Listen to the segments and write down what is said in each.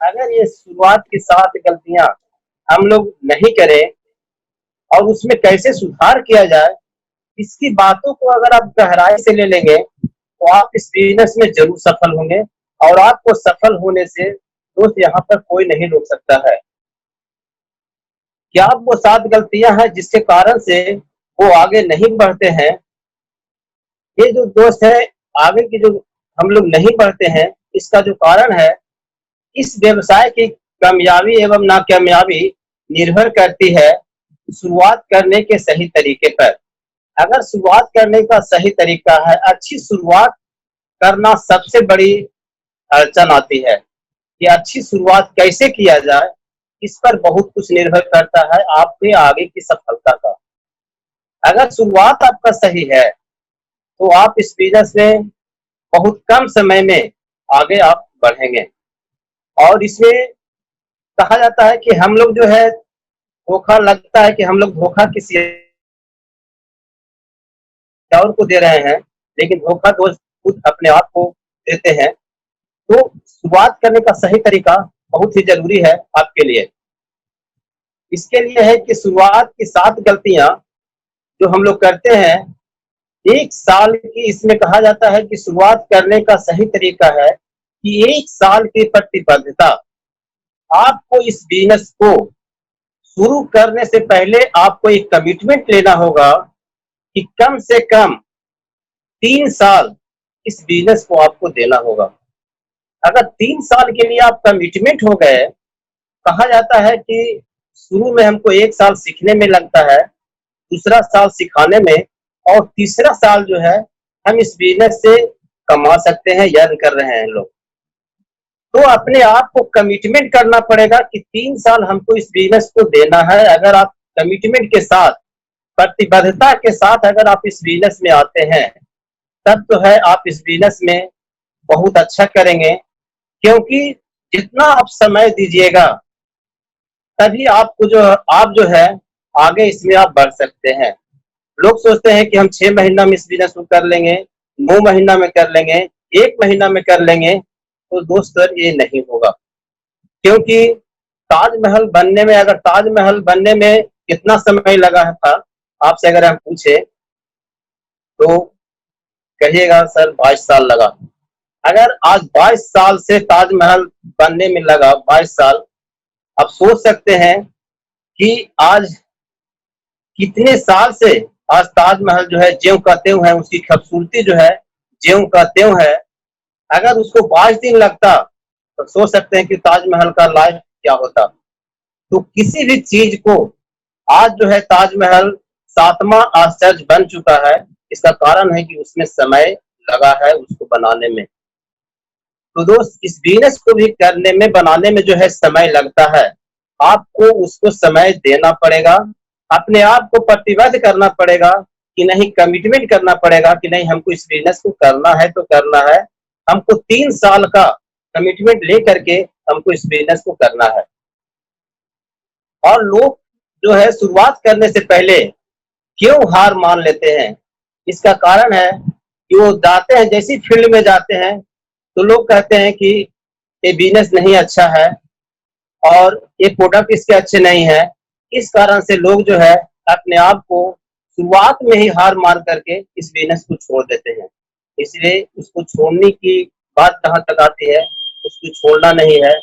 अगर ये शुरुआत की 7 गलतियां हम लोग नहीं करें और उसमें कैसे सुधार किया जाए, इसकी बातों को अगर आप गहराई से ले लेंगे तो आप इस बिजनेस में जरूर सफल होंगे। और आपको सफल होने से दोस्त यहाँ पर कोई नहीं रोक सकता है। क्या आप वो 7 गलतियां हैं जिसके कारण से वो आगे नहीं बढ़ते हैं? ये जो दोस्त है, आगे की जो हम लोग नहीं बढ़ते हैं, इसका जो कारण है, इस व्यवसाय की कामयाबी एवं नाकामयाबी निर्भर करती है शुरुआत करने के सही तरीके पर। अगर शुरुआत करने का सही तरीका है, अच्छी शुरुआत करना सबसे बड़ी अड़चन आती है कि अच्छी शुरुआत कैसे किया जाए, इस पर बहुत कुछ निर्भर करता है आपके आगे की सफलता का। अगर शुरुआत आपका सही है तो आप इस बिजनेस में बहुत कम समय में आगे आप बढ़ेंगे। और इसमें कहा जाता है कि हम लोग जो है, धोखा लगता है कि हम लोग धोखा किसी और को दे रहे हैं, लेकिन धोखा दोस्त खुद अपने आप को देते हैं। तो शुरुआत करने का सही तरीका बहुत ही जरूरी है आपके लिए। इसके लिए है कि शुरुआत की 7 गलतियां जो हम लोग करते हैं, 1 साल की, इसमें कहा जाता है कि शुरुआत करने का सही तरीका है कि 1 साल की प्रतिबद्धता। आपको इस बिजनेस को शुरू करने से पहले आपको एक कमिटमेंट लेना होगा कि कम से कम 3 साल इस बिजनेस को आपको देना होगा। अगर 3 साल के लिए आप कमिटमेंट हो गए, कहा जाता है कि शुरू में हमको 1 साल सीखने में लगता है, दूसरा साल सिखाने में, और तीसरा साल जो है हम इस बिजनेस से कमा सकते हैं, अर्न कर रहे हैं लोग। तो अपने आप को कमिटमेंट करना पड़ेगा कि 3 साल हमको इस बिजनेस को देना है। अगर आप कमिटमेंट के साथ, प्रतिबद्धता के साथ अगर आप इस बिजनेस में आते हैं, तब तो है आप इस बिजनेस में बहुत अच्छा करेंगे। क्योंकि जितना आप समय दीजिएगा, तभी आपको जो आप जो है आगे इसमें आप बढ़ सकते हैं। लोग सोचते हैं कि हम 6 महीना में इस बिजनेस को कर लेंगे, 9 महीना में कर लेंगे, 1 महीना में कर लेंगे, तो दोस्त ये नहीं होगा। क्योंकि ताजमहल बनने में, अगर ताजमहल बनने में कितना समय लगा था, आपसे अगर हम पूछे तो कहिएगा सर 22 साल लगा। अगर आज 22 साल से ताजमहल बनने में लगा, 22 साल, आप सोच सकते हैं कि आज कितने साल से आज ताजमहल जो है ज्यों का त्यों है, उसकी खूबसूरती जो है ज्यों का त्यों है। अगर उसको 22 दिन लगता तो सोच सकते हैं कि ताजमहल का लाइफ क्या होता। तो किसी भी चीज को आज जो है ताजमहल 7वां आश्चर्य बन चुका है, इसका कारण है कि उसमें समय लगा है उसको बनाने में। तो दोस्त, इस बिजनेस को भी करने में, बनाने में जो है समय लगता है, आपको उसको समय देना पड़ेगा। अपने आप को प्रतिबद्ध करना पड़ेगा कि नहीं, कमिटमेंट करना पड़ेगा कि नहीं, हमको इस बिजनेस को करना है तो करना है। हमको 3 साल का कमिटमेंट लेकर के हमको इस बिजनेस को करना है। और लोग जो है शुरुआत करने से पहले क्यों हार मान लेते हैं, इसका कारण है कि वो जाते हैं, जैसी फील्ड में जाते हैं तो लोग कहते हैं कि ये बिजनेस नहीं अच्छा है और ये प्रोडक्ट इसके अच्छे नहीं है। इस कारण से लोग जो है अपने आप को शुरुआत में ही हार मार करके इस बिजनेस को छोड़ देते हैं। इसलिए उसको छोड़ने की बात जहां तक आती है, उसको छोड़ना नहीं है।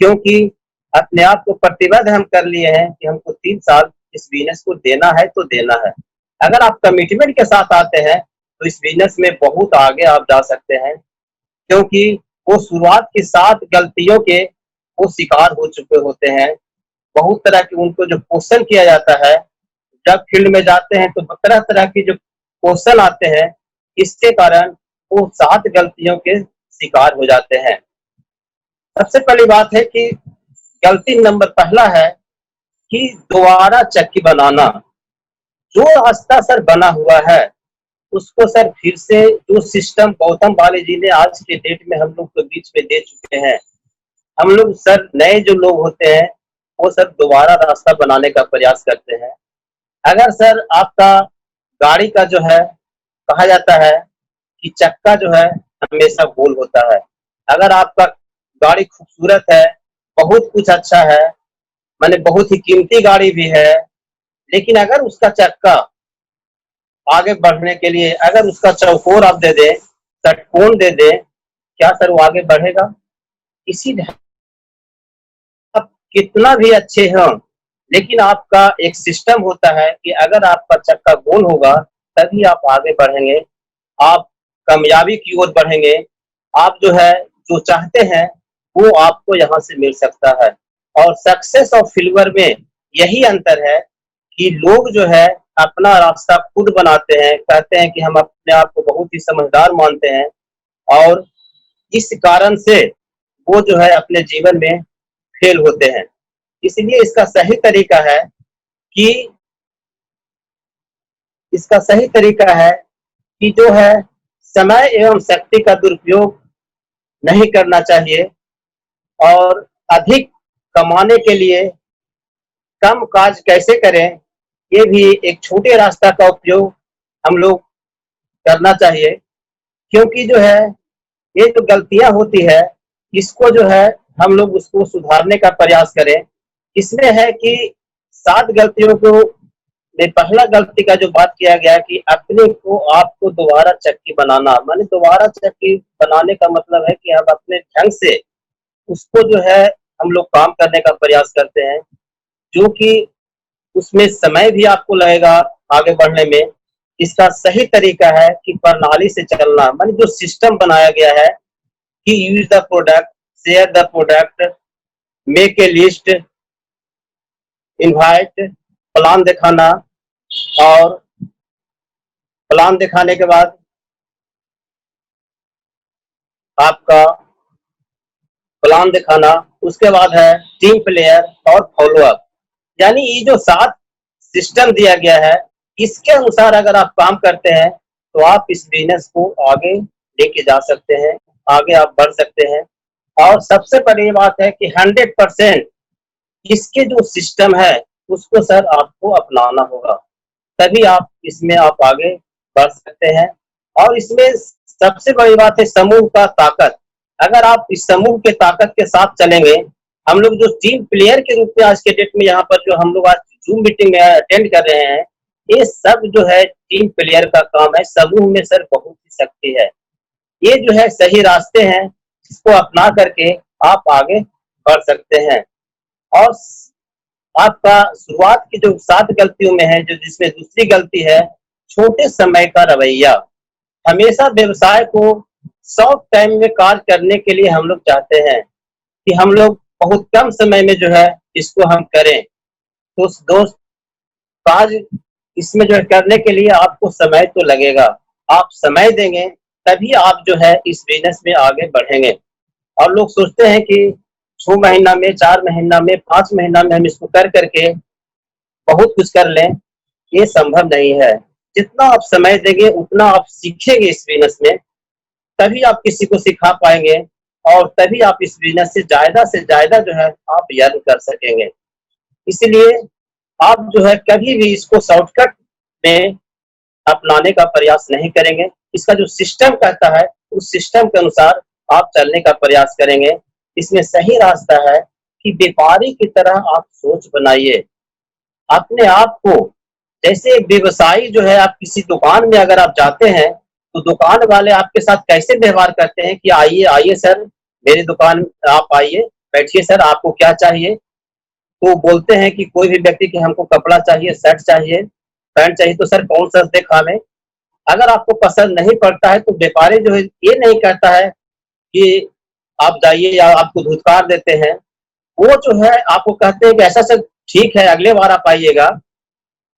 क्योंकि अपने आप को प्रतिबद्ध हम कर लिए हैं कि हमको 3 साल इस बिजनेस को देना है तो देना है। अगर आप कमिटमेंट के साथ आते हैं तो इस बिजनेस में बहुत आगे आप जा सकते हैं। क्योंकि वो शुरुआत की 7 गलतियों के वो शिकार हो चुके होते हैं। बहुत तरह के उनको जो क्वेश्चन किया जाता है, जब फील्ड में जाते हैं तो तरह तरह के जो क्वेश्चन आते हैं, इसके कारण वो 7 गलतियों के शिकार हो जाते हैं। सबसे पहली बात है कि गलती नंबर पहला है कि दोबारा चक्की बनाना। जो रास्ता सर बना हुआ है, उसको सर फिर से, जो सिस्टम गौतम बाली जी ने आज के डेट में हम लोग के बीच में दे चुके हैं, हम लोग सर नए जो लोग होते हैं वो सर दोबारा रास्ता बनाने का प्रयास करते हैं। अगर सर आपका गाड़ी का जो है, कहा जाता है कि चक्का जो है हमेशा गोल होता है। अगर आपका गाड़ी खूबसूरत है, बहुत कुछ अच्छा है, माने बहुत ही कीमती गाड़ी भी है, लेकिन अगर उसका चक्का आगे बढ़ने के लिए अगर उसका चौकोर आप दे दें, षटकोण दे दें, क्या सर वो आगे बढ़ेगा? इसी आप कितना भी अच्छे हों, लेकिन आपका एक सिस्टम होता है कि अगर आपका चक्का गोल होगा, तभी आप आगे बढ़ेंगे, आप कामयाबी की ओर बढ़ेंगे, आप जो है, जो चाहते हैं, वो आपको यहाँ से मिल सकता है। और सक्सेस और फेल्यूर में यही अंतर है कि लोग जो है अपना रास्ता खुद बनाते हैं, कहते हैं कि हम अपने आप को बहुत ही समझदार मानते हैं और इस कारण से वो जो है अपने जीवन में फेल होते हैं। इसलिए कि इसका सही तरीका है कि जो है समय एवं शक्ति का दुरुपयोग नहीं करना चाहिए और अधिक कमाने के लिए कम काज कैसे करें, ये भी एक छोटे रास्ता का उपयोग हम लोग करना चाहिए। क्योंकि जो है ये जो गलतियां होती है, इसको जो है हम लोग उसको सुधारने का प्रयास करें। इसमें है कि 7 गलतियों को में पहला गलती का जो बात किया गया कि अपने को आपको दोबारा चक्की बनाना, माने दोबारा चक्की बनाने का मतलब है कि हम अपने ढंग से उसको जो है हम लोग काम करने का प्रयास करते हैं, जो कि उसमें समय भी आपको लगेगा आगे बढ़ने में। इसका सही तरीका है कि प्रणाली से चलना, माने जो सिस्टम बनाया गया है कि use the product, share the product, make a list, invite, plan दिखाना और प्लान दिखाने के बाद आपका प्लान दिखाना, उसके बाद है टीम प्लेयर और फॉलोअप। यानी ये जो 7 सिस्टम दिया गया है, इसके अनुसार अगर आप काम करते हैं, तो आप इस बिजनेस को आगे लेके जा सकते हैं, आगे आप बढ़ सकते हैं। और सबसे बड़ी बात है कि 100% इसके जो सिस्टम है, उसको सर आपको अपनाना होगा, तभी आप इसमें आप आगे बढ़ सकते हैं। और इसमें सबसे बड़ी बात है समूह का ताकत। अगर आप इस समूह के ताकत के साथ चलेंगे, हम लोग जो टीम प्लेयर के रूप में आज के डेट में यहाँ पर जो हम लोग आज जूम मीटिंग में अटेंड कर रहे हैं, ये सब जो है टीम प्लेयर का काम है। समूह में सर बहुत ही शक्ति है। ये जो है सही रास्ते हैं, जिसको अपना करके आप आगे बढ़ सकते हैं। और आपका शुरुआत की जो 7 गलतियों में है, जो जिसमें दूसरी गलती है छोटे समय का रवैया। हमेशा व्यवसाय को शॉर्ट टाइम में कार्य करने के लिए हम लोग चाहते हैं कि हम लोग बहुत कम समय में जो है इसको हम करें। तो दोस्त, काज इसमें जो है करने के लिए आपको समय तो लगेगा। आप समय देंगे, तभी आप जो है इस बिजनेस में आगे बढ़ेंगे। और लोग सोचते हैं कि 6 महीना में, 4 महीना में, 5 महीना में हम इसको कर करके बहुत कुछ कर लें, ये संभव नहीं है। जितना आप समय देंगे, उतना आप सीखेंगे इस बिजनेस में, तभी आप किसी को सिखा पाएंगे और तभी आप इस बिजनेस से ज्यादा जो है आप अर्न कर सकेंगे। इसलिए आप जो है कभी भी इसको शॉर्टकट में अपनाने का प्रयास नहीं करेंगे। इसका जो सिस्टम कहता है, उस सिस्टम के अनुसार आप चलने का प्रयास करेंगे। इसमें सही रास्ता है कि व्यापारी की तरह आप सोच बनाइए अपने आप को। जैसे एक व्यवसायी जो है, आप किसी दुकान में अगर आप जाते हैं, तो दुकान वाले आपके साथ कैसे व्यवहार करते हैं कि आइए आइए सर, मेरी दुकान आप आइए, बैठिए सर, आपको क्या चाहिए? तो बोलते हैं कि कोई भी व्यक्ति कि हमको कपड़ा चाहिए, शर्ट चाहिए, पैंट चाहिए, तो सर कौन सा दिखावें? अगर आपको पसंद नहीं पड़ता है, तो व्यापारी जो है ये नहीं कहता है कि आप जाइए या आपको धुतकार देते हैं। वो जो है आपको कहते हैं कि ऐसा सर ठीक है, अगले बार आप आइएगा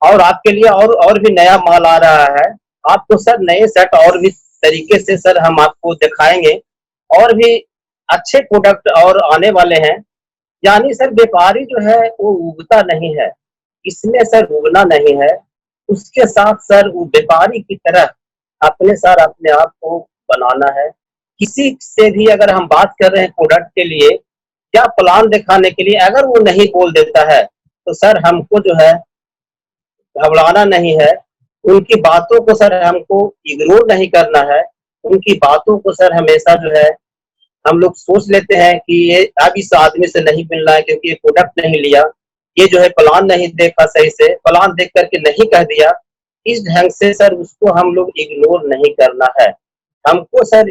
और आपके लिए और भी नया माल आ रहा है। आपको सर नए सेट और भी तरीके से सर हम आपको दिखाएँगे और भी अच्छे प्रोडक्ट और आने वाले हैं। यानी सर व्यापारी जो है वो उगता नहीं है, इसमें सर उगना नहीं है। उसके साथ सर वो व्यापारी की तरह अपने सर अपने आप को बनाना है। किसी से भी अगर हम बात कर रहे हैं प्रोडक्ट के लिए या प्लान दिखाने के लिए, अगर वो नहीं बोल देता है, तो सर हमको जो है घबराना नहीं है। उनकी बातों को सर हमको इग्नोर नहीं करना है। उनकी बातों को सर हमेशा जो है हम लोग सोच लेते हैं कि ये अब इस आदमी से नहीं मिलना है क्योंकि ये प्रोडक्ट नहीं लिया, ये जो है प्लान नहीं देखा सही से, प्लान देख करके नहीं कह दिया। इस ढंग से सर उसको हम लोग इग्नोर नहीं करना है। हमको सर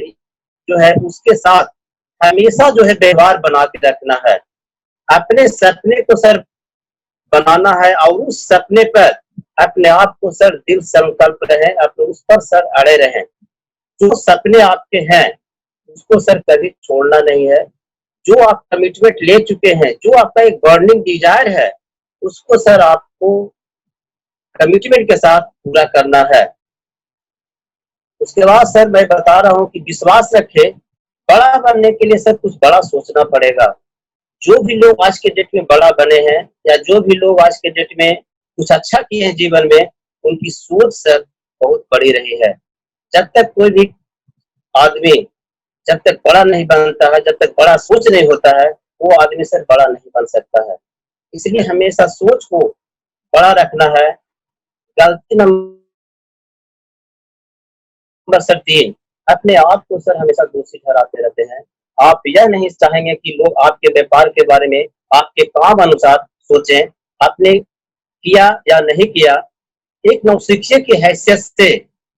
जो है उसके साथ हमेशा जो है व्यवहार बना के रखना है। अपने सपने को सर बनाना है और उस सपने पर अपने आप को सर दिल संकल्प रहे, अपने उस पर सर अड़े रहें। जो सपने आपके हैं उसको सर कभी छोड़ना नहीं है। जो आप कमिटमेंट ले चुके हैं, जो आपका एक बर्निंग डिजायर है, उसको सर आपको कमिटमेंट के साथ पूरा करना है। उसके बाद सर मैं बता रहा हूँ कि विश्वास रखे, बड़ा बनने के लिए सर कुछ बड़ा सोचना पड़ेगा। जो भी लोग आज के डेट में बड़ा बने हैं या जो भी लोग आज के डेट में कुछ अच्छा किए हैं जीवन में, उनकी सोच सर बहुत बड़ी रही है। जब तक कोई भी आदमी जब तक बड़ा नहीं बनता है, जब तक बड़ा सोच नहीं होता है, वो आदमी सर बड़ा नहीं बन सकता है। इसलिए हमेशा सोच को बड़ा रखना है। गलती नंबर सर 3, अपने आप को सर हमेशा दोषी ठहराते रहते हैं। आप यह नहीं चाहेंगे कि लोग आपके व्यापार के बारे में आपके काम अनुसार सोचें, आपने किया या नहीं किया। एक नौसिखिए की हैसियत से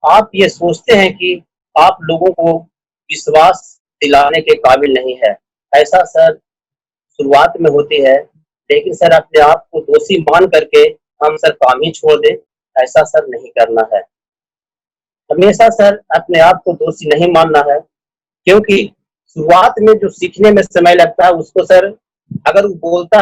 आप ये सोचते हैं कि आप लोगों को विश्वास दिलाने के काबिल नहीं है। ऐसा सर शुरुआत में होती है, लेकिन सर अपने आप को दोषी मान करके हम सर काम ही छोड़ दें, ऐसा सर नहीं करना है। हमेशा सर अपने आप को दोषी नहीं मानना है, क्योंकि शुरुआत में जो सीखने में समय लगता है उसको सर अगर वो बोलता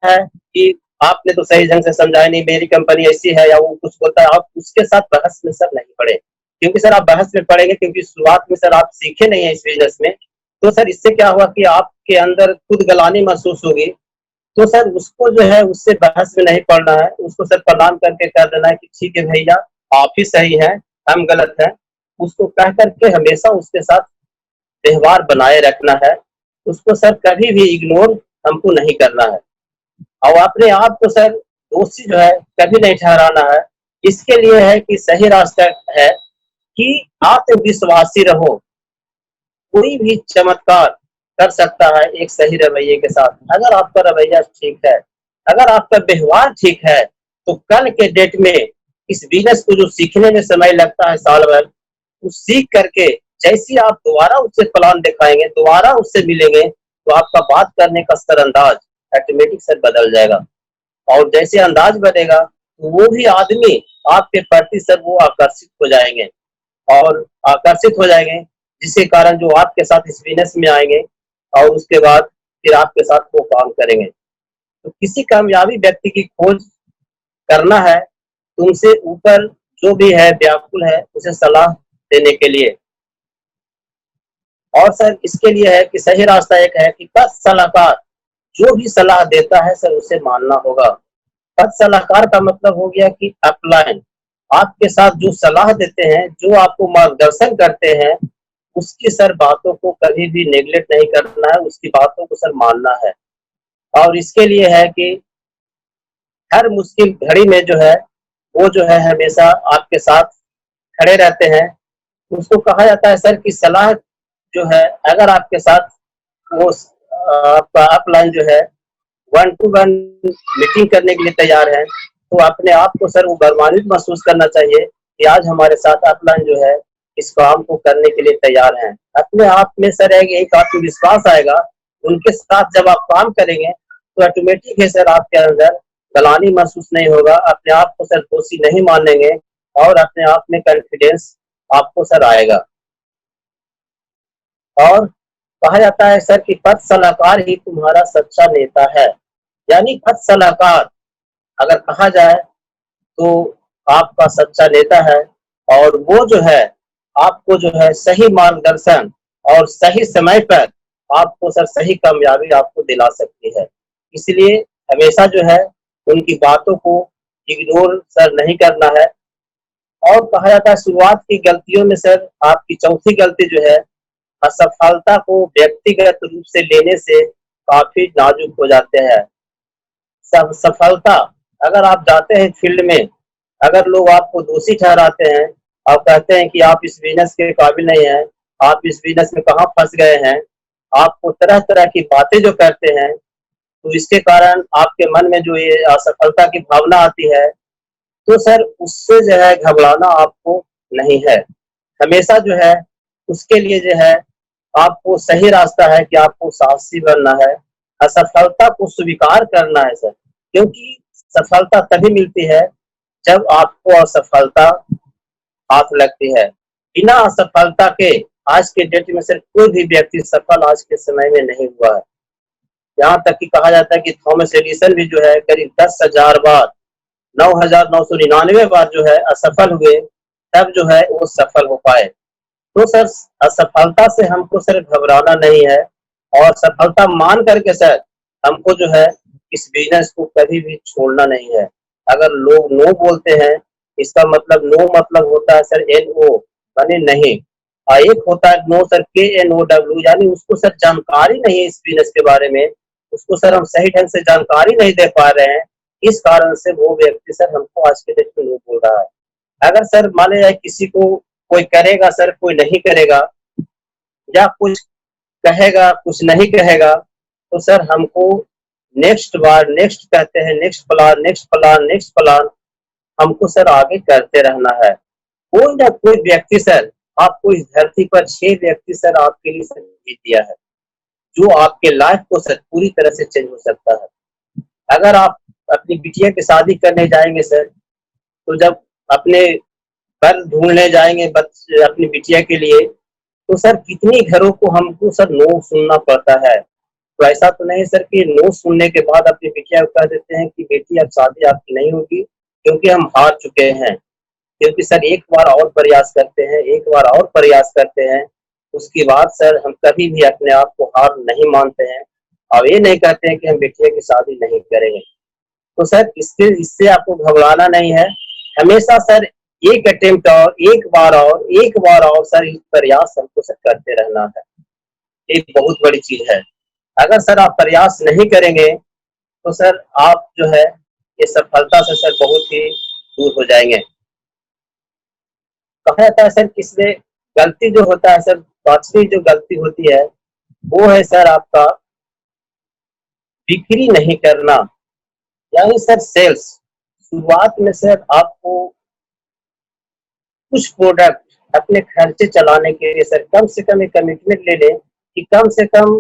है कि आपने तो सही ढंग से समझाया नहीं, मेरी कंपनी ऐसी है, या वो कुछ बोलता है, आप उसके साथ बहस में सर नहीं पड़े। क्योंकि सर आप बहस में पड़ेंगे क्योंकि शुरुआत में सर आप सीखे नहीं है इस बिजनेस में। तो सर इससे क्या हुआ कि आपके अंदर खुद गलानी महसूस होगी। तो सर उसको जो है उससे बहस में नहीं पड़ना है, उसको सर प्रणाम करके कह देना है कि ठीक है भैया, आप ही सही हैं, हम गलत हैं। उसको कह करके हमेशा उसके साथ व्यवहार बनाए रखना है। उसको सर कभी भी इग्नोर हमको नहीं करना है। और अपने आप को सर दोषी जो है कभी नहीं ठहराना है। इसके लिए है कि सही रास्ता है कि आत्मविश्वासी रहो। कोई भी चमत्कार कर सकता है एक सही रवैये के साथ। अगर आपका रवैया ठीक है, अगर आपका व्यवहार ठीक है, तो कल के डेट में इस बिजनेस को जो सीखने में समय लगता है साल भर, उस सीख करके जैसी आप दोबारा उससे प्लान दिखाएंगे, दोबारा उससे मिलेंगे, तो आपका बात करने का सर अंदाज ऑटोमेटिक सर बदल जाएगा। और जैसे अंदाज बनेगा तो वो भी आदमी आपके प्रति सर वो आकर्षित हो जाएंगे, और आकर्षित हो जाएंगे जिसके कारण जो आपके साथ इस बिजनेस में आएंगे और उसके बाद फिर आपके साथ वो काम करेंगे। तो किसी कामयाबी व्यक्ति की खोज करना है, तुमसे ऊपर जो भी है व्याकुल है उसे सलाह देने के लिए। और सर इसके लिए है कि सही रास्ता एक है कि पथ सलाहकार जो भी सलाह देता है सर उसे मानना होगा। पथ सलाहकार का मतलब हो गया कि अपलाइन, आपके साथ जो सलाह देते हैं, जो आपको मार्गदर्शन करते हैं, उसकी सर बातों को कभी भी नेग्लेक्ट नहीं करना है, उसकी बातों को सर मानना है। और इसके लिए है कि हर मुश्किल घड़ी में जो है वो जो है हमेशा आपके साथ खड़े रहते हैं। उसको कहा जाता है सर कि सलाह जो है अगर आपके साथ वो आपका अपलाइन जो है 1-to-1 मीटिंग करने के लिए तैयार है, तो अपने आप को सर वो गर्मान्वित महसूस करना चाहिए कि आज हमारे साथ अपलाइन जो है इस काम को करने के लिए तैयार हैं। अपने आप में सर एक आत्मविश्वास आएगा। उनके साथ जब आप काम करेंगे तो ऑटोमेटिक है सर आपके अंदर गलानी महसूस नहीं होगा, अपने आप को सर दोषी नहीं मानेंगे और अपने आप में कॉन्फिडेंस आपको सर आएगा। और कहा जाता है सर कि पथ सलाहकार ही तुम्हारा सच्चा नेता है। यानी पथ सलाहकार अगर कहा जाए तो आपका सच्चा नेता है, और वो जो है आपको जो है सही मार्गदर्शन और सही समय पर आपको सर सही कामयाबी आपको दिला सकती है। इसलिए हमेशा जो है उनकी बातों को इग्नोर सर नहीं करना है। और कहा जाता है शुरुआत की गलतियों में सर आपकी चौथी गलती जो है, असफलता को व्यक्तिगत रूप से लेने से काफी नाजुक हो जाते हैं। सफलता अगर आप जाते हैं फील्ड में, अगर लोग आपको दोषी ठहराते हैं और कहते हैं कि आप इस बिजनेस के काबिल नहीं हैं, आप इस बिजनेस में कहाँ फंस गए हैं, आपको तरह तरह की बातें जो करते हैं, तो इसके कारण आपके मन में जो ये असफलता की भावना आती है, तो सर उससे जो है घबराना आपको नहीं है। हमेशा जो है उसके लिए जो है आपको सही रास्ता है कि आपको साहसी बनना है, असफलता को स्वीकार करना है सर। क्योंकि सफलता तभी मिलती है जब आपको असफलता हाथ लगती है। बिना असफलता के आज के डेट में सर कोई भी व्यक्ति सफल आज के समय में नहीं हुआ है। यहाँ तक कि कहा जाता है कि थॉमस एडिसन भी जो है करीब 10,000 बार 9,999 बार जो है असफल हुए, तब जो है वो सफल हो पाए। तो सर असफलता से हमको सर घबराना नहीं है, और सफलता मान करके सर हमको जो है इस बिजनेस को कभी भी छोड़ना नहीं है। अगर लोग नो बोलते हैं, इसका मतलब नो मतलब होता है सर NO, यानी नहीं। एक होता है नो सर KNOW, यानी उसको सर जानकारी नहीं है इस बिजनेस के बारे में, उसको सर हम सही ढंग से जानकारी नहीं दे पा रहे हैं, इस कारण से वो व्यक्ति सर हमको आज के डेट में नो बोल रहा है। अगर सर मान लिया किसी को कोई करेगा सर, कोई नहीं करेगा, या कुछ कहेगा कुछ नहीं कहेगा, तो सर हमको नेक्स्ट बार नेक्स्ट कहते हैं, next plan next plan next plan, हमको सर आगे करते रहना है। कोई ना कोई व्यक्ति सर आपको इस धरती पर 6 व्यक्ति सर आपके लिए सर जीत दिया है, जो आपके लाइफ को सर पूरी तरह से चेंज हो सकता है। अगर आप अपनी बिटिया की शादी करने जाएंगे सर, तो जब अपने घर ढूंढने जाएंगे अपनी बिटिया के लिए, तो सर कितनी घरों को हमको सर नो सुनना पड़ता है। तो ऐसा तो नहीं सर कि नो सुनने के बाद अपनी बिटिया को कह देते हैं कि बेटी अब शादी आपकी नहीं होगी, क्योंकि हम हार चुके हैं। क्योंकि सर एक बार और प्रयास करते हैं, एक बार और प्रयास करते हैं, उसके बाद सर हम कभी भी अपने आप को हार नहीं मानते हैं, और ये नहीं कहते हैं कि हम बेटिया की शादी नहीं करेंगे। तो सर इससे आपको घबराना नहीं है। हमेशा सर एक अटेम्प्ट और एक बार और एक बार और सर इस प्रयास हमको सर करते रहना है। एक बहुत बड़ी चीज है। अगर सर आप प्रयास नहीं करेंगे, तो सर आप जो है ये सफलता से सर बहुत ही दूर हो जाएंगे। कहा जाता है सर किसमें गलती जो होता है सर, पांचवी जो गलती होती है वो है सर आपका बिक्री नहीं करना, यानी सर सेल्स। शुरुआत में सर आपको कुछ प्रोडक्ट अपने खर्चे चलाने के लिए सर कम से कम एक कमिटमेंट ले लें कि कम से कम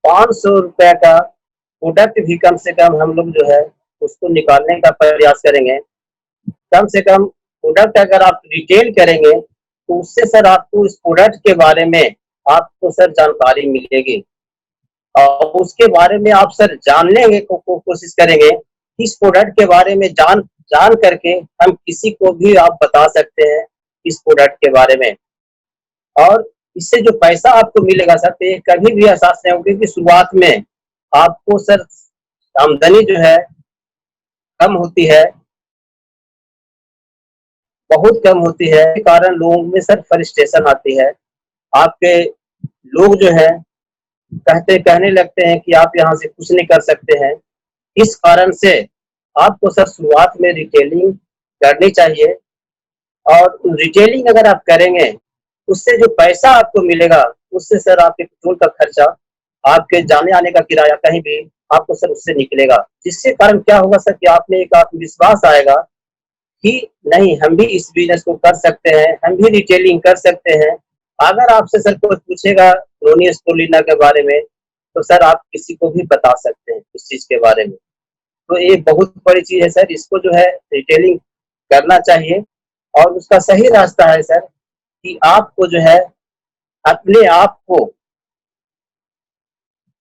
500 रुपए का प्रोडक्ट भी कम से कम हम लोग जो है उसको निकालने का प्रयास करेंगे। कम से कम प्रोडक्ट अगर आप रिटेल करेंगे, तो उससे सर आपको इस प्रोडक्ट के बारे में आपको सर जानकारी मिलेगी, और उसके बारे में आप सर जानने को कोशिश करेंगे। इस प्रोडक्ट के बारे में जान जान करके हम किसी को भी आप बता सकते हैं इस प्रोडक्ट के बारे में, और इससे जो पैसा आपको मिलेगा सर, तो ये कभी भी एहसास नहीं होगा, क्योंकि शुरुआत में आपको सर आमदनी जो है कम होती है, बहुत कम होती है, के कारण लोगों में सर फ्रस्ट्रेशन आती है। आपके लोग जो है कहने लगते हैं कि आप यहाँ से कुछ नहीं कर सकते हैं। इस कारण से आपको सर शुरुआत में रिटेलिंग करनी चाहिए, और रिटेलिंग अगर आप करेंगे, उससे जो पैसा आपको मिलेगा, उससे सर आपके पेट्रोल का खर्चा, आपके जाने आने का किराया कहीं भी आपको सर उससे निकलेगा। जिसके कारण क्या होगा सर कि आप में एक आत्मविश्वास आएगा कि नहीं, हम भी इस बिजनेस को कर सकते हैं, हम भी रिटेलिंग कर सकते हैं। अगर आपसे सर कोई पूछेगा रोनी स्पोलिना के बारे में, तो सर आप किसी को भी बता सकते हैं इस चीज के बारे में। तो ये बहुत बड़ी चीज है सर, इसको जो है रिटेलिंग करना चाहिए। और उसका सही रास्ता है सर कि आपको जो है अपने आप को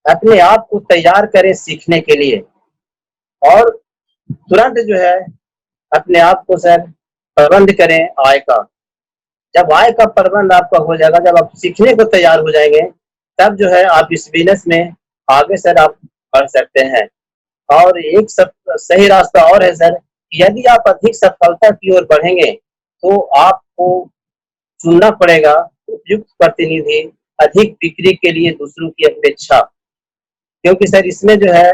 अपने आप को तैयार करें सीखने के लिए, और तुरंत जो है अपने आप को सर प्रबंध करें आय का। जब आय का प्रबंध आपका हो जाएगा, जब आप सीखने को तैयार हो जाएंगे, तब जो है आप इस बिजनेस में आगे सर आप बढ़ सकते हैं। और एक सही रास्ता और है सर, यदि आप अधिक सफलता की ओर बढ़ेंगे, तो आपको चुनना पड़ेगा उपयुक्त प्रतिनिधि, अधिक बिक्री के लिए दूसरों की अपेक्षा। क्योंकि सर इसमें जो है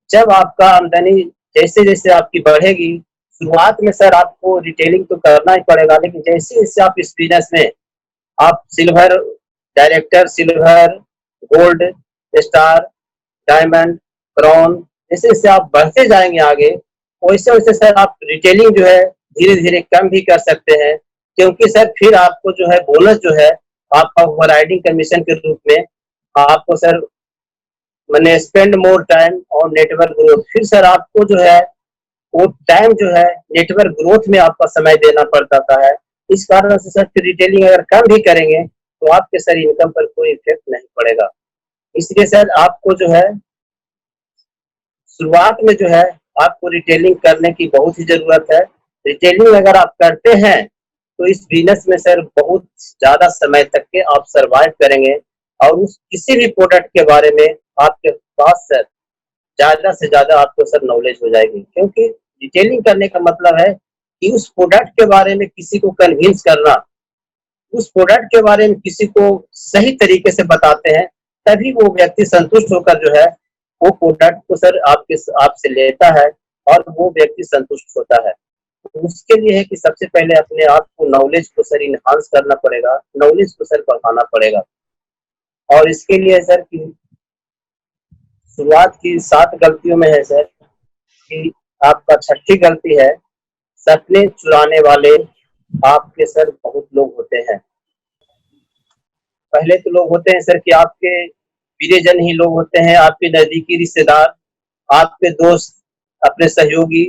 जब आपका आमदनी जैसे जैसे आपकी बढ़ेगी, शुरुआत में सर आपको रिटेलिंग तो करना ही पड़ेगा, लेकिन जैसे जैसे आप इस बिजनेस में आप silver, director silver, gold, star, diamond, brown, जैसे जैसे आप बढ़ते जाएंगे आगे, वैसे वैसे सर आप रिटेलिंग जो है धीरे धीरे कम भी कर सकते हैं, क्योंकि सर फिर आपको जो है बोनस जो है आपका ओवरराइडिंग कमीशन के रूप में आपको सर मैंने स्पेंड मोर टाइम और नेटवर्क ग्रोथ, फिर सर आपको जो है वो टाइम जो है नेटवर्क ग्रोथ में आपका समय देना पड़ता है। इस कारण से सर रिटेलिंग अगर कम भी करेंगे तो आपके सर इनकम पर कोई इफेक्ट नहीं पड़ेगा। इसलिए सर आपको जो है शुरुआत में जो है आपको रिटेलिंग करने की बहुत ही जरूरत है। रिटेलिंग अगर आप करते हैं तो इस बिजनेस में सर बहुत ज्यादा समय तक के आप सरवाइव करेंगे, और उस किसी भी प्रोडक्ट के बारे में आपके पास सर ज्यादा से ज्यादा आपको सर नॉलेज हो जाएगी, क्योंकि डिटेलिंग करने का मतलब है कि उस प्रोडक्ट के बारे में किसी को कन्विंस करना, उस प्रोडक्ट के बारे में किसी को सही तरीके से बताते हैं, तभी वो व्यक्ति संतुष्ट होकर जो है वो प्रोडक्ट को सर आपके आपसे लेता है और वो व्यक्ति संतुष्ट होता है। तो उसके लिए है कि सबसे पहले अपने आप को नॉलेज को सर इनहांस करना पड़ेगा, नॉलेज को सर बढ़ाना पड़ेगा। और इसके लिए सर कि शुरुआत की 7 गलतियों में है सर कि आपका छठी गलती है, सपने चुराने वाले आपके सर बहुत लोग होते हैं। पहले तो लोग होते हैं सर कि आपके प्रियजन ही लोग होते हैं, आपके नजदीकी रिश्तेदार, आपके दोस्त, अपने सहयोगी,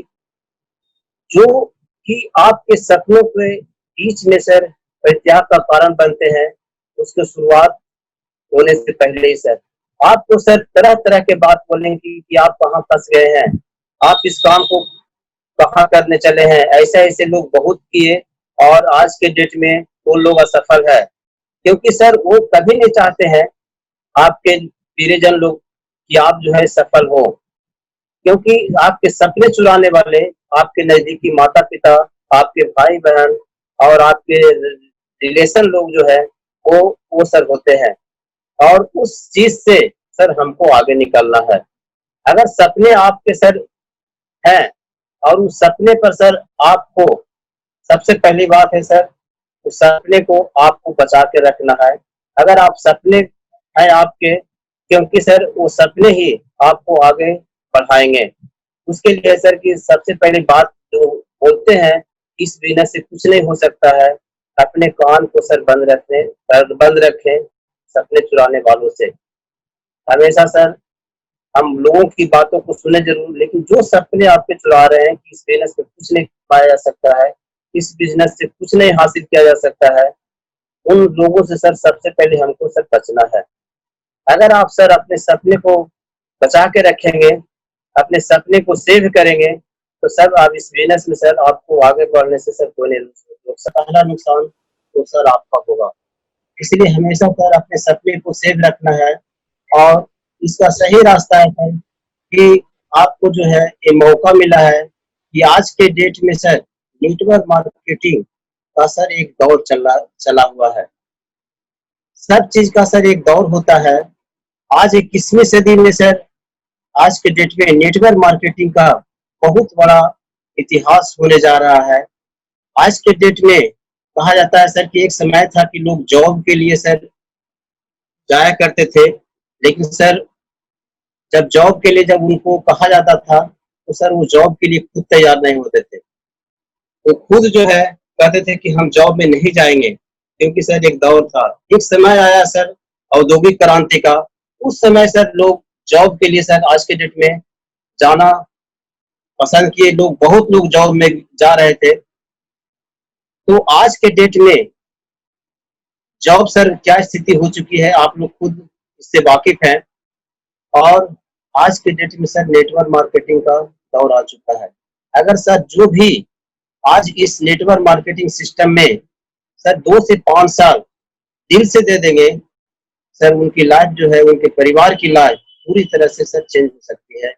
जो कि आपके सपनों के बीच में सर परित्याग का कारण बनते हैं। उसकी शुरुआत होने से पहले ही सर आपको सर तरह तरह के बात बोलेंगे कि आप कहाँ फंस गए हैं, आप इस काम को कहाँ करने चले हैं, ऐसे ऐसे लोग बहुत किए और आज के डेट में वो लोग असफल है, क्योंकि सर वो कभी नहीं चाहते हैं आपके प्रियजन लोग कि आप जो है सफल हो, क्योंकि आपके सपने चुराने वाले आपके नजदीकी माता पिता, आपके भाई बहन और आपके रिलेशन लोग जो है वो सर होते हैं। और उस चीज से सर हमको आगे निकलना है। अगर सपने आपके सर हैं और उस सपने पर सर आपको, सबसे पहली बात है सर उस सपने को आपको बचा के रखना है। अगर आप सपने हैं आपके, क्योंकि सर वो सपने ही आपको आगे बढ़ाएंगे। उसके लिए सर की सबसे पहली बात जो बोलते हैं, इस बिजनेस से कुछ नहीं हो सकता है, अपने कान को सर बंद रखें सपने चुराने वालों से। हमेशा सर हम लोगों की बातों को सुने जरूर, लेकिन जो सपने आपके चुरा रहे हैं कि इस बिजनेस में कुछ नहीं पाया जा सकता है, इस बिजनेस से कुछ नहीं हासिल किया जा सकता है, उन लोगों से सर सबसे पहले हमको सर बचना है। अगर आप सर अपने सपने को बचा के रखेंगे, अपने सपने को सेव करेंगे, तो सर आप इस बिजनेस में सर आपको आगे बढ़ने से सर कोई नहीं रोक सकता। पहला नुकसान तो सर आपका होगा, इसलिए हमेशा सर अपने सपने को सेव रखना है। और इसका सही रास्ता है सर कि आपको जो है ये मौका मिला है कि आज के डेट में सर नेटवर्क मार्केटिंग का सर एक दौर चला हुआ है। सब चीज का सर एक दौर होता है। आज 21वीं सदी में सर आज के डेट में नेटवर्क मार्केटिंग का बहुत बड़ा इतिहास होने जा रहा है। आज के डेट में कहा जाता है सर कि एक समय था कि लोग जॉब के लिए सर जाया करते थे, लेकिन सर जब जॉब के लिए जब उनको कहा जाता था तो सर वो जॉब के लिए खुद तैयार नहीं होते थे। वो खुद जो है कहते थे कि हम जॉब में नहीं जाएंगे, क्योंकि सर एक दौर था, एक समय आया सर औद्योगिक क्रांति का। उस समय सर लोग जॉब के लिए सर आज के डेट में जाना पसंद किए, लोग बहुत लोग जॉब में जा रहे थे। तो आज के डेट में जॉब सर क्या स्थिति हो चुकी है आप लोग खुद इससे वाकिफ हैं। और आज के डेट में सर नेटवर्क मार्केटिंग का दौर आ चुका है। अगर सर जो भी आज इस नेटवर्क मार्केटिंग सिस्टम में सर 2 से 5 साल दिल से दे देंगे, सर उनकी लाइफ जो है, उनके परिवार की लाइफ पूरी तरह से सर चेंज हो सकती है।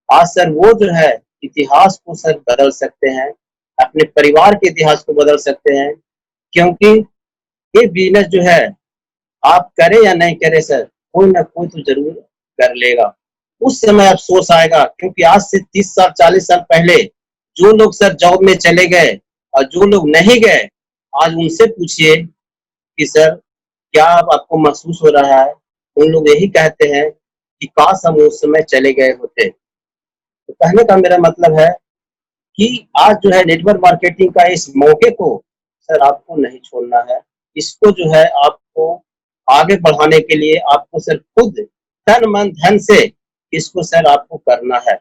आज सर वो जो है इतिहास को सर बदल सकते हैं, अपने परिवार के इतिहास को बदल सकते हैं, क्योंकि ये बिजनेस जो है आप करें या नहीं करें सर कोई ना कोई तो जरूर कर लेगा। उस समय अफसोस आएगा, क्योंकि आज से 30 साल 40 साल पहले जो लोग सर जॉब में चले गए और जो लोग नहीं गए, आज उनसे पूछिए कि सर क्या अब आपको महसूस हो रहा है? उन लोग यही कहते हैं कि काश हम उस समय चले गए होते। तो कहने का मेरा मतलब है कि आज जो है नेटवर्क मार्केटिंग का इस मौके को सर आपको नहीं छोड़ना है। इसको जो है आपको आगे बढ़ाने के लिए आपको सर खुद तन मन धन से इसको सर आपको करना है।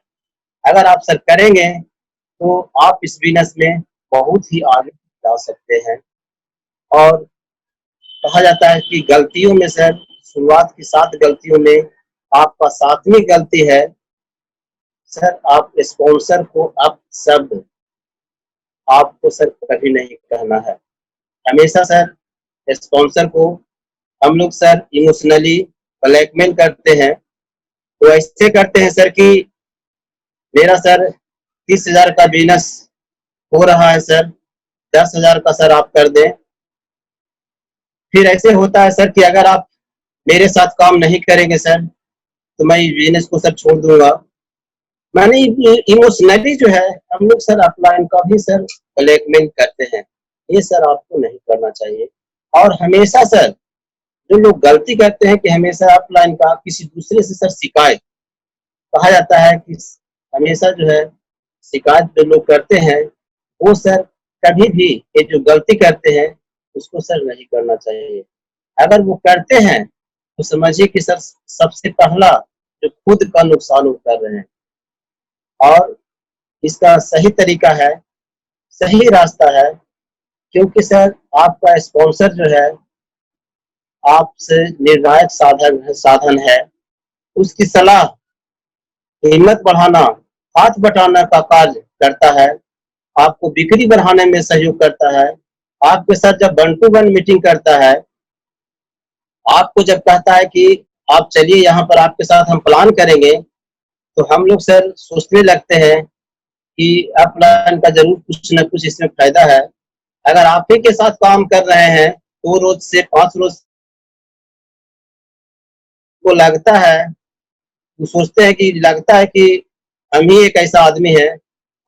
अगर आप सर करेंगे तो आप इस बिज़नेस में बहुत ही आगे जा सकते हैं। और कहा जाता है कि गलतियों में सर शुरुआत की 7 गलतियों में आपका 7वीं गलती है सर आप स्पॉन्सर को अपशब्द आपको सर कभी नहीं कहना है। हमेशा सर स्पॉन्सर को हम लोग सर इमोशनली ब्लैकमेल करते हैं। वो ऐसे करते हैं सर कि मेरा सर 30,000 का बिज़नेस हो रहा है सर, 10,000 का सर आप कर दें। फिर ऐसे होता है सर कि अगर आप मेरे साथ काम नहीं करेंगे सर, तो मैं इस बिज़नेस को सर छोड़ दूँगा। माने इमोशनली जो है हम लोग सर अपलाइन का भी सर ब्लैकमेल करते हैं। ये सर आपको नहीं करना चाहिए। और हमेशा सर जो लोग गलती करते हैं कि हमेशा अपलाइन का किसी दूसरे से सर शिकायत, कहा जाता है कि हमेशा जो है शिकायत जो लोग करते हैं वो सर कभी भी ये जो गलती करते हैं उसको सर नहीं करना चाहिए। अगर वो करते हैं तो समझिए कि सर सबसे पहला जो खुद का नुकसान वो कर रहे हैं। और इसका सही तरीका है, सही रास्ता है, क्योंकि सर आपका स्पॉन्सर जो है आपसे निर्णायक साधन है। उसकी सलाह हिम्मत बढ़ाना, हाथ बटाना का कार्य करता है, आपको बिक्री बढ़ाने में सहयोग करता है, आपके साथ जब 1 टू 1 मीटिंग करता है, आपको जब कहता है कि आप चलिए यहाँ पर आपके साथ हम प्लान करेंगे, तो हम लोग सर सोचने लगते हैं कि अपलाइन का ज़रूर कुछ न कुछ इसमें फ़ायदा है। अगर आप ही के साथ काम कर रहे हैं, 2 रोज़ से 5 रोज़ को लगता है, वो सोचते हैं कि लगता है कि हम ही एक ऐसा आदमी है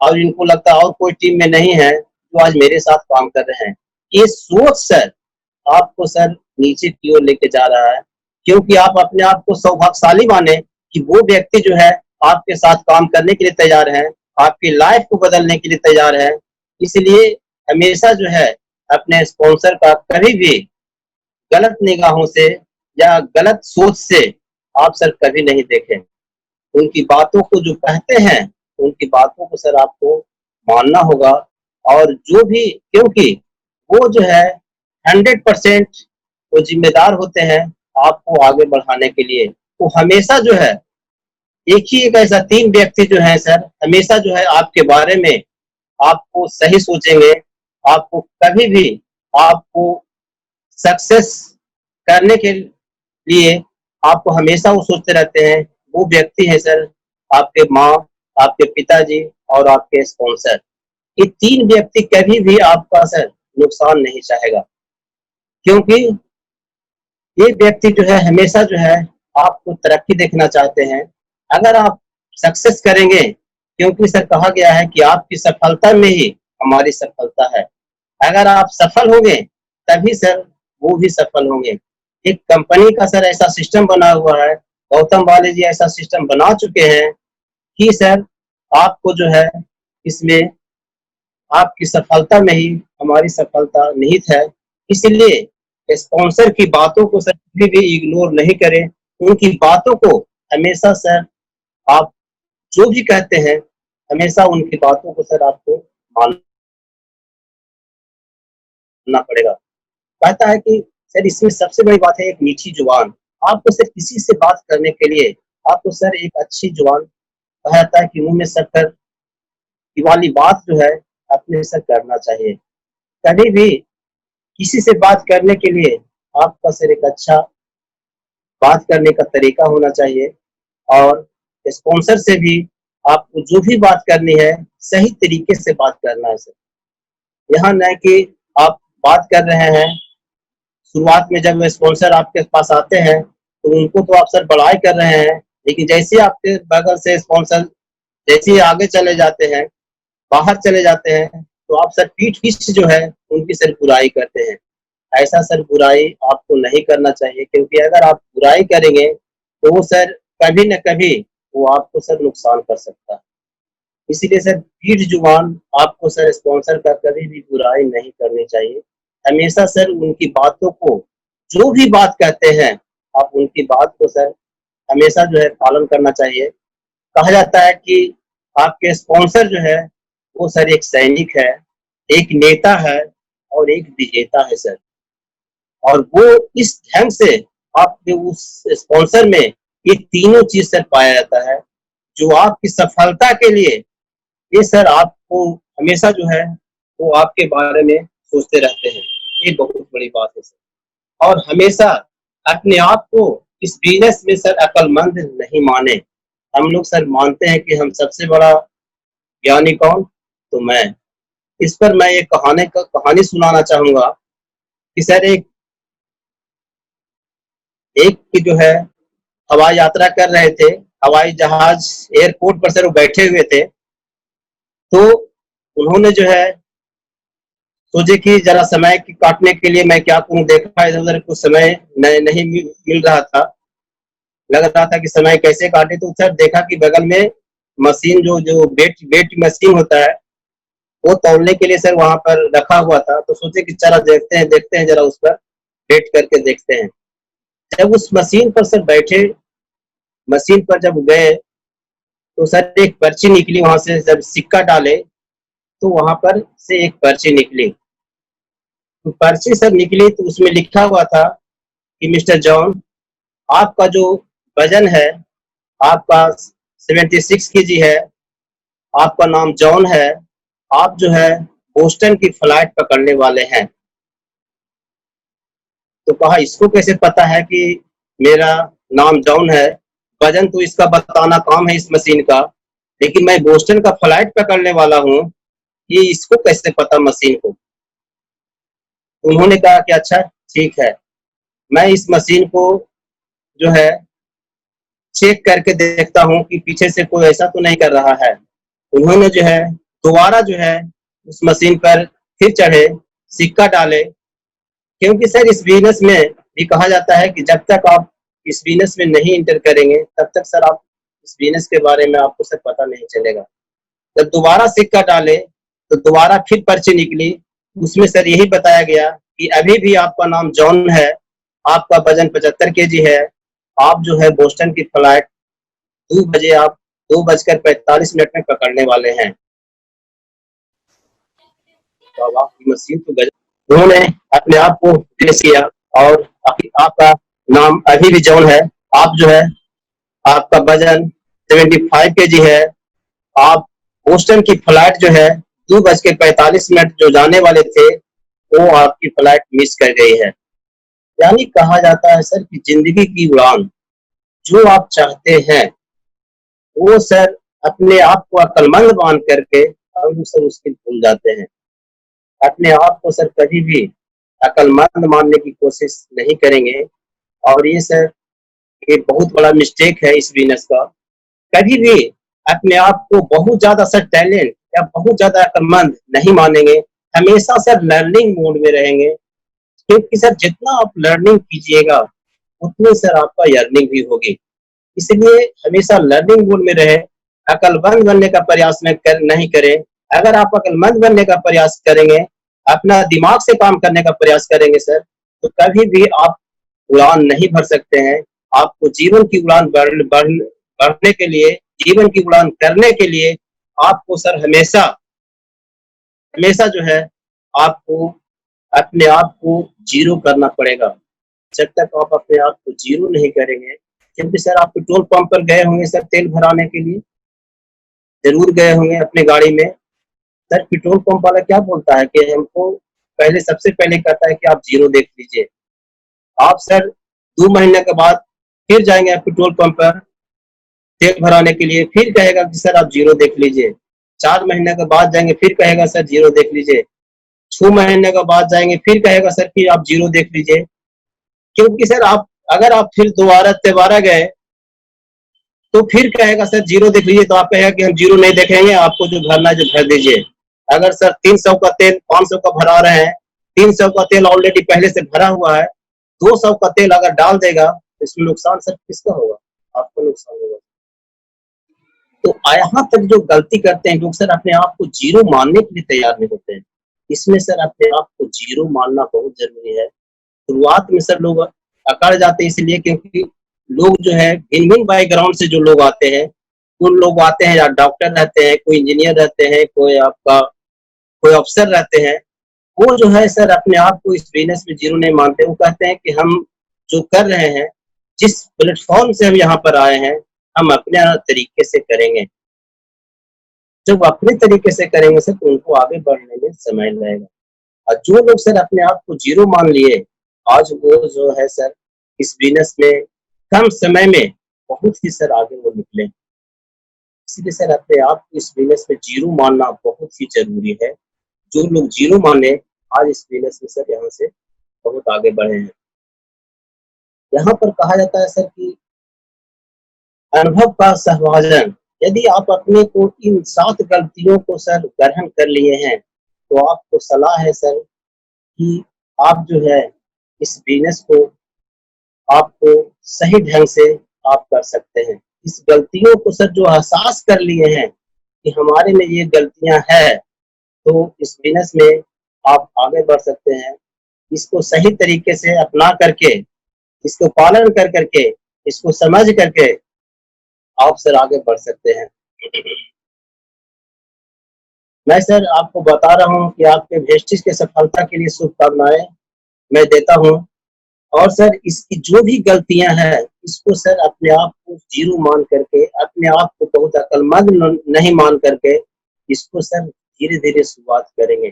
और इनको लगता है और कोई टीम में नहीं है, जो आज मेरे साथ काम कर रहे हैं। ये सोच सर आपको सर नीचे की ओर लेके जा रहा है, क्योंकि आप अपने आप को सौभाग्यशाली माने कि वो व्यक्ति जो है आपके साथ काम करने के लिए तैयार है, आपकी लाइफ को बदलने के लिए तैयार है। इसलिए हमेशा जो है अपने स्पॉन्सर का कभी भी गलत निगाहों से या गलत सोच से आप सर कभी नहीं देखें। उनकी बातों को जो कहते हैं, उनकी बातों को सर आपको मानना होगा। और जो भी, क्योंकि वो जो है 100% वो ज़िम्मेदार होते हैं आपको आगे बढ़ाने के लिए। वो हमेशा जो है एक ही एक ऐसा 3 व्यक्ति जो हैं सर, हमेशा जो है आपके बारे में आपको सही सोचेंगे, आपको कभी भी आपको सक्सेस करने के लिए आपको हमेशा वो सोचते रहते हैं। वो व्यक्ति है सर आपके माँ, आपके पिताजी और आपके स्पॉन्सर। ये 3 व्यक्ति कभी भी आपका सर नुकसान नहीं चाहेगा, क्योंकि ये व्यक्ति जो है हमेशा जो है आपको तरक्की देखना चाहते हैं। अगर आप सक्सेस करेंगे, क्योंकि सर कहा गया है कि आपकी सफलता में ही हमारी सफलता है। अगर आप सफल होंगे, तभी सर वो भी सफल होंगे। एक कंपनी का सर ऐसा सिस्टम बना हुआ है, गौतम वाले जी ऐसा सिस्टम बना चुके हैं कि सर आपको जो है इसमें आपकी सफलता में ही हमारी सफलता निहित है। इसलिए स्पॉन्सर की बातों को सर कभी भी इग्नोर नहीं करें। उनकी बातों को हमेशा सर आप जो भी कहते हैं, हमेशा उनकी बातों को सर आपको मानना पड़ेगा। कहता है कि सर इसमें सबसे बड़ी बात है एक मीठी जुबान। आपको सर किसी से बात करने के लिए आपको सर एक अच्छी जुबान, कहा जाता है कि मुँह में शक्कर की वाली बात जो है अपने से करना चाहिए। कभी भी किसी से बात करने के लिए आपका सर एक अच्छा बात करने का तरीका होना चाहिए। और स्पॉन्सर से भी आपको जो भी बात करनी है, सही तरीके से बात करना है सर। यहाँ न कि आप बात कर रहे हैं, शुरुआत में जब स्पॉन्सर आपके पास आते हैं, तो उनको तो आप सर बड़ाई कर रहे हैं, लेकिन जैसे ही आपके बगल से स्पॉन्सर जैसे ही आगे चले जाते हैं, बाहर चले जाते हैं, तो आप सर पीठ पीछे जो है उनकी सर बुराई करते हैं। ऐसा सर बुराई आपको नहीं करना चाहिए, क्योंकि अगर आप बुराई करेंगे तो वो सर कभी न कभी वो आपको सर नुकसान कर सकता है। इसीलिए सर पीठ जुबान आपको सर स्पॉन्सर का कभी भी बुराई नहीं करनी चाहिए। हमेशा सर उनकी बातों को, जो भी बात कहते हैं, आप उनकी बात को सर हमेशा जो है पालन करना चाहिए। कहा जाता है कि आपके स्पॉन्सर जो है वो सर एक सैनिक है, एक नेता है और एक विजेता है सर। और वो इस ढंग से आपके उस स्पॉन्सर में ये तीनों चीज सर पाया जाता है, जो आपकी सफलता के लिए ये सर आपको हमेशा जो है वो आपके बारे में सोचते रहते हैं। ये बहुत बड़ी बात है सर। और हमेशा अपने आप को इस बिजनेस में सर अक्लमंद नहीं माने। हम लोग सर मानते हैं कि हम सबसे बड़ा ज्ञानी कौन? तो मैं। इस पर मैं एक कहानी सुनाना चाहूंगा कि सर एक एक की जो है हवाई यात्रा कर रहे थे, हवाई जहाज एयरपोर्ट पर सर वो बैठे हुए थे। तो उन्होंने जो है सोचे कि जरा समय काटने के लिए मैं क्या करूं, देखा इधर उधर कुछ समय नहीं मिल रहा था, लग रहा था कि समय कैसे काटे। तो सर देखा कि बगल में मशीन जो जो वेट मशीन होता है वो तौलने के लिए सर वहां पर रखा हुआ था। तो सोचे कि चला देखते हैं जरा उस पर वेट करके देखते हैं। जब उस मशीन पर सर बैठे, मशीन पर जब गए तो सर एक पर्ची निकली, वहां से जब सिक्का डाले तो वहां पर से एक पर्ची निकली। तो पर्ची सर निकली तो उसमें लिखा हुआ था कि मिस्टर जॉन, आपका जो वजन है आपका 76 केजी है, आपका नाम जॉन है, आप जो है बोस्टन की फ्लाइट पकड़ने वाले हैं। तो कहा इसको कैसे पता है कि मेरा नाम जॉन है? वजन तो इसका बताना काम है इस मशीन का, लेकिन मैं बोस्टन का फ्लाइट पकड़ने वाला हूँ, ये इसको कैसे पता मशीन को? उन्होंने कहा कि अच्छा ठीक है, मैं इस मशीन को जो है चेक करके देखता हूँ कि पीछे से कोई ऐसा तो नहीं कर रहा है। उन्होंने जो है दोबारा जो है उस मशीन पर फिर चढ़े, सिक्का डाले, क्योंकि सर इस बिजनेस में भी कहा जाता है कि जब तक आप इस बिजनेस में नहीं इंटर करेंगे तब तक सर आप इस बिजनेस के बारे में आपको सर पता नहीं चलेगा। जब दोबारा सिक्का डाले तो दोबारा फिर पर्ची निकली, उसमें सर यही बताया गया कि अभी भी आपका नाम जॉन है, आपका वजन 75 केजी है, आप जो है बोस्टन की फ्लाइट 2 बजे आप 2:45 में पकड़ने वाले हैं। तो आपकी मशीन तो गजब। उन्होंने अपने आप को पेश किया और आपका नाम अभी भी जॉन है, आप जो है आपका वजन 75 केजी है, आप बोस्टन की फ्लाइट जो है 2:45 जो जाने वाले थे वो आपकी फ्लाइट मिस कर गई है। यानी कहा जाता है सर कि जिंदगी की उड़ान जो आप चाहते हैं वो सर अपने आप को अक्लमंद मान करके हम सर उसकी भूल जाते हैं। अपने आप को सर कभी भी अक्लमंद मानने की कोशिश नहीं करेंगे। और ये सर ये बहुत बड़ा मिस्टेक है इस बिजनेस का। कभी भी अपने आप को बहुत ज्यादा सर टैलेंट या बहुत ज्यादा अक्लमंद नहीं मानेंगे, हमेशा सर लर्निंग मोड में रहेंगे, क्योंकि सर जितना आप लर्निंग कीजिएगा उतनी सर आपका अर्निंग भी होगी। इसलिए हमेशा लर्निंग मोड में रहे, अक्लमंद बनने का प्रयास नहीं करें। अगर आप अक्लमंद बनने का प्रयास करेंगे, अपना दिमाग से काम करने का प्रयास करेंगे सर, तो कभी भी आप उड़ान नहीं भर सकते हैं। आपको जीवन की उड़ान बढ़ने के लिए, जीवन की उड़ान करने के लिए आपको सर हमेशा हमेशा जो है आपको अपने आप को जीरो करना पड़ेगा। जब तक आप अपने आप को जीरो नहीं करेंगे, क्योंकि सर आप पेट्रोल पंप पर गए होंगे सर तेल भराने के लिए, जरूर गए होंगे अपने गाड़ी में। सर पेट्रोल पंप वाला क्या बोलता है कि हमको पहले सबसे पहले कहता है कि आप जीरो देख लीजिए। आप सर 2 महीने के बाद फिर जाएंगे पेट्रोल पंप पर तेल भराने के लिए, फिर कहेगा कि सर आप जीरो देख लीजिए। 4 महीने के बाद जाएंगे फिर कहेगा सर जीरो देख लीजिए। 6 महीने के बाद जाएंगे फिर कहेगा सर कि आप जीरो देख लीजिए। क्योंकि सर आप अगर आप फिर दोबारा तिबारा गए तो फिर कहेगा सर जीरो देख लीजिए, तो आप कहेगा कि हम जीरो नहीं देखेंगे, आपको जो भरना है जो भर दीजिए। अगर सर 300 का तेल 500 का भरा रहे हैं 300 का तेल ऑलरेडी पहले से भरा हुआ है, 200 का तेल अगर डाल देगा तो इसमें नुकसान सर किसका होगा? आपको नुकसान होगा। तो यहाँ तक जो गलती करते हैं लोग सर, अपने आप को जीरो मानने के लिए तैयार नहीं होते हैं। इसमें सर अपने आप को जीरो मानना बहुत जरूरी है। शुरुआत में सर लोग अकड़ जाते हैं इसलिए क्योंकि लोग जो है भिन्न-भिन्न बैकग्राउंड से जो लोग आते हैं, उन लोग आते हैं या डॉक्टर रहते हैं, कोई इंजीनियर रहते हैं, कोई अफसर रहते हैं। वो जो है सर अपने आप को इस बिज़नेस में जीरो नहीं मानते। वो कहते हैं कि हम जो कर रहे हैं, जिस प्लेटफ़ॉर्म से हम यहाँ पर आए हैं, हम अपने तरीके से करेंगे। जब अपने तरीके से करेंगे सर तो उनको आगे बढ़ने में समय लगेगा। और जो लोग सर अपने आप को जीरो मान लिए, आज वो जो है सर इस बिज़नेस में कम समय में बहुत ही सर आगे वो निकले। इसलिए सर अपने आप को इस बिज़नेस में जीरो मानना बहुत ही ज़रूरी है। जो लोग जीरो माने, आज इस बिज़नेस में सर यहाँ से बहुत आगे बढ़े हैं। यहाँ पर कहा जाता है सर कि अनुभव का सहभाजन, यदि आप अपने को इन 7 गलतियों को सर ग्रहण कर लिए हैं, तो आपको सलाह है सर कि आप जो है इस बिज़नेस को आपको सही ढंग से आप कर सकते हैं। इस गलतियों को सर जो एहसास कर लिए हैं कि हमारे में ये गलतियाँ हैं, तो इस बिज़नेस में आप आगे बढ़ सकते हैं। इसको सही तरीके से अपना करके, इसको पालन कर करके, इसको समझ करके आप सर आगे बढ़ सकते हैं। मैं सर आपको बता रहा हूँ कि आपके वेस्टेज की सफलता के लिए शुभकामनाएँ मैं देता हूँ। और सर इसकी जो भी गलतियाँ हैं, इसको सर अपने आप को ज़ीरो मान करके, अपने आप को बहुत अक्लमंद नहीं मान करके, इसको सर धीरे-धीरे शुरुआत करेंगे।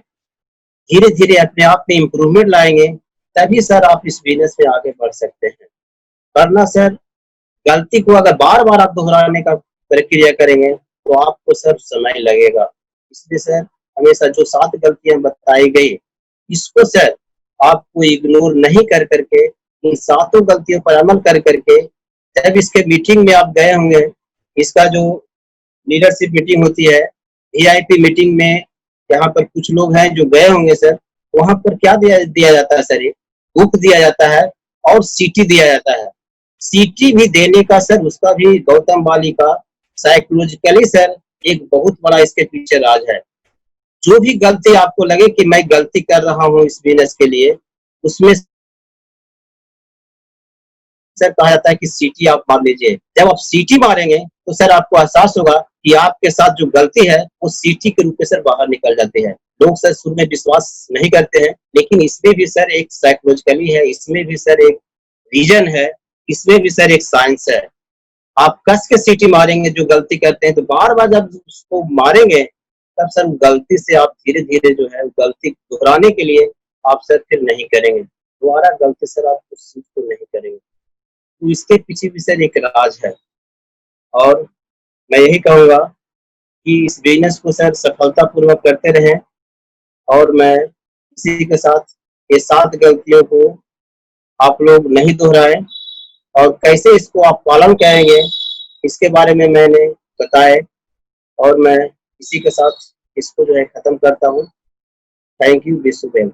धीरे-धीरे अपने आप में इम्प्रूवमेंट लाएँगे, तभी सर आप इस बिज़नेस में आगे बढ़ सकते हैं। वरना सर गलती को अगर बार-बार आप दोहराने का प्रक्रिया करेंगे, तो आपको सर समय लगेगा। इसलिए सर हमेशा जो 7 गलतियाँ बताई गई, इसको सर आपको इग्नोर नहीं कर के, इन सातों गलतियों पर अमल कर के, जब इसके मीटिंग में आप गए होंगे, इसका जो लीडरशिप मीटिंग होती है, वीआईपी मीटिंग में यहाँ पर कुछ लोग हैं जो गए होंगे सर, वहाँ पर क्या दिया दिया जाता है सर, ये बुक दिया जाता है और सीटी दिया जाता है। सीटी भी देने का सर उसका भी गौतम वाली का साइकोलॉजिकली सर एक बहुत बड़ा इसके पीछे राज है। जो भी गलती आपको लगे कि मैं गलती कर रहा हूँ इस बिज़नेस के लिए, उसमें सर कहा जाता है कि सीटी आप मार लीजिए। जब आप सीटी मारेंगे तो सर आपको एहसास होगा कि आपके साथ जो गलती है वो सीटी के रूप में सर बाहर निकल जाती है। लोग सर शुरू में विश्वास नहीं करते हैं, लेकिन इसमें भी सर एक साइकोलॉजिकली है, इसमें भी सर एक रीज़न है, इसमें भी सर एक साइंस है। आप कस के सीटी मारेंगे जो गलती करते हैं, तो बार-बार जब उसको मारेंगे, तब सर गलती से आप धीरे-धीरे जो है गलती दोहराने के लिए आप सर फिर नहीं करेंगे। दोबारा गलती सर आप उस चीज़ को नहीं करेंगे। तो इसके पीछे भी सर एक राज है। और मैं यही कहूँगा कि इस बिज़नेस को सर सफलतापूर्वक करते रहें। और मैं इसी के साथ ये 7 गलतियों को आप लोग नहीं दोहराएँ और कैसे इसको आप पालन करेंगे, इसके बारे में मैंने बताए और मैं इसी के साथ इसको जो है खत्म करता हूँ। Thank you, wish you well.